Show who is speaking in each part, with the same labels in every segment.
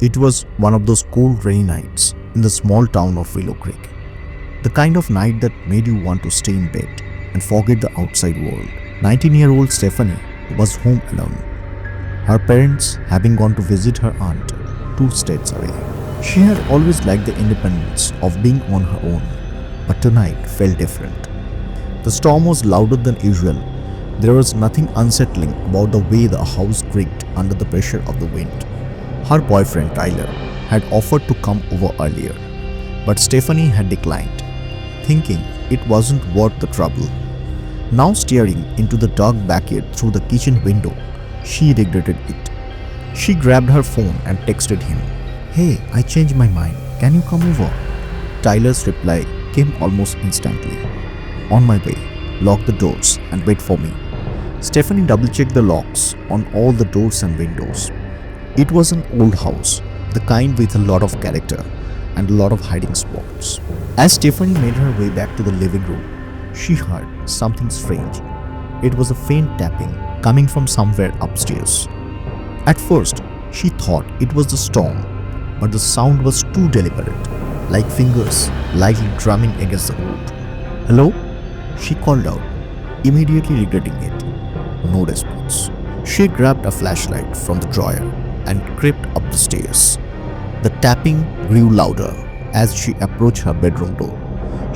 Speaker 1: It was one of those cold rainy nights in the small town of Willow Creek. The kind of night that made you want to stay in bed and forget the outside world. 19-year-old Steffani was home alone, her parents having gone to visit her aunt 2 states away. She had always liked the independence of being on her own, but tonight felt different. The storm was louder than usual. There was nothing unsettling about the way the house creaked under the pressure of the wind. Her boyfriend Tyler had offered to come over earlier, but Steffani had declined, thinking it wasn't worth the trouble. Now staring into the dark backyard through the kitchen window, she regretted it. She grabbed her phone and texted him, "Hey, I changed my mind. Can you come over?" Tyler's reply came almost instantly. "On my way. Lock the doors and wait for me." Steffani double-checked the locks on all the doors and windows. It was an old house, the kind with a lot of character and a lot of hiding spots. As Steffani made her way back to the living room, she heard something strange. It was a faint tapping coming from somewhere upstairs. At first, she thought it was the storm, but the sound was too deliberate, like fingers lightly drumming against the wood. "Hello?" she called out, immediately regretting it. No response. She grabbed a flashlight from the drawer and crept up the stairs. The tapping grew louder as she approached her bedroom door.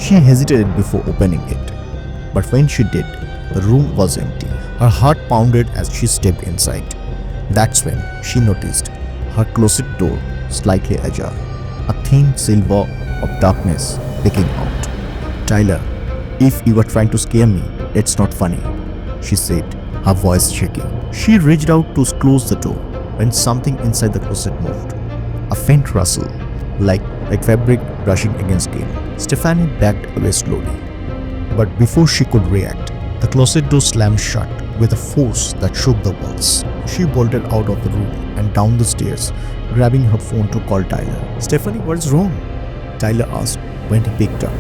Speaker 1: She hesitated before opening it, but when she did, the room was empty. Her heart pounded as she stepped inside. That's when she noticed her closet door slightly ajar, a thin silver of darkness peeking out. "Tyler, if you are trying to scare me, it's not funny," she said, her voice shaking. She reached out to close the door when something inside the closet moved. A faint rustle, like fabric brushing against skin. Steffani backed away slowly. But before she could react, the closet door slammed shut with a force that shook the walls. She bolted out of the room and down the stairs, grabbing her phone to call Tyler. "Steffani, what's wrong?" Tyler asked when he picked up.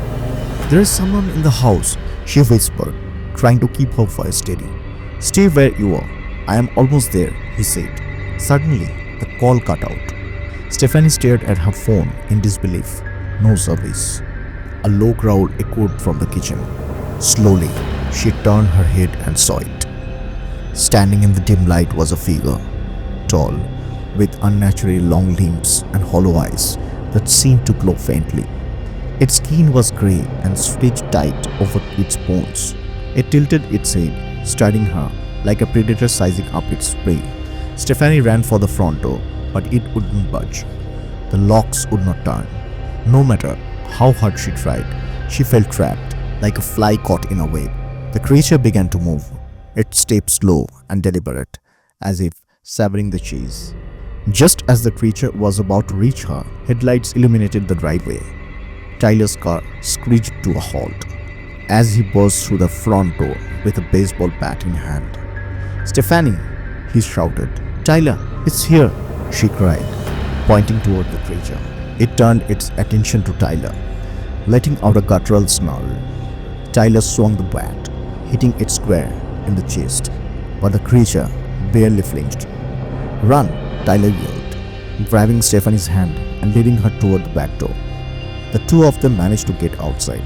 Speaker 1: "There is someone in the house," she whispered, trying to keep her voice steady. "Stay where you are. I am almost there," he said. Suddenly, the call cut out. Steffani stared at her phone in disbelief. No service. A low growl echoed from the kitchen. Slowly, she turned her head and saw it. Standing in the dim light was a figure, tall, with unnaturally long limbs and hollow eyes that seemed to glow faintly. Its skin was grey and stitched tight over its bones. It tilted its head, studying her like a predator sizing up its prey. Steffani ran for the front door, but it wouldn't budge. The locks would not turn. No matter how hard she tried, she felt trapped, like a fly caught in a web. The creature began to move, its step slow and deliberate, as if savoring the chase. Just as the creature was about to reach her, headlights illuminated the driveway. Tyler's car screeched to a halt as he burst through the front door with a baseball bat in hand. "Steffani!" he shouted. "Tyler, it's here!" she cried, pointing toward the creature. It turned its attention to Tyler, letting out a guttural snarl. Tyler swung the bat, hitting it square in the chest, but the creature barely flinched. "Run!" Tyler yelled, grabbing Steffani's hand and leading her toward the back door. The two of them managed to get outside,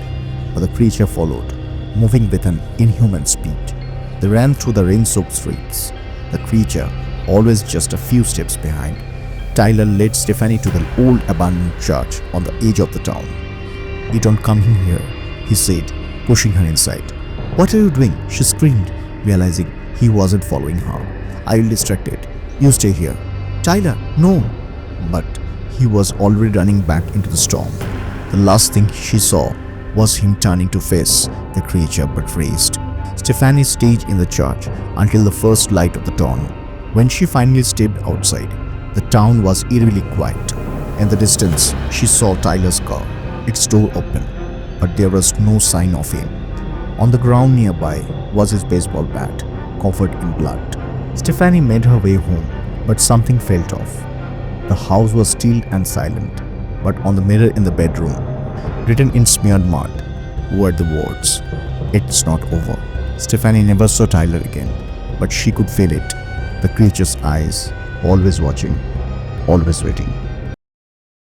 Speaker 1: but the creature followed, moving with an inhuman speed. They ran through the rain-soaked streets, the creature always just a few steps behind. Tyler led Steffani to the old abandoned church on the edge of the town. "You don't come in here," he said, pushing her inside. "What are you doing?" she screamed, realizing he wasn't following her. "I will distract it. You stay here." "Tyler, no!" But he was already running back into the storm. The last thing she saw was him turning to face the creature but raised. Steffani stayed in the church until the first light of the dawn. When she finally stepped outside, the town was eerily quiet. In the distance, she saw Tyler's car, its door open, but there was no sign of him. On the ground nearby was his baseball bat, covered in blood. Steffani made her way home, but something felt off. The house was still and silent, but on the mirror in the bedroom, written in smeared mud, were the words, "It's not over." Steffani never saw Tyler again, but she could feel it, the creature's eyes, always watching, always waiting.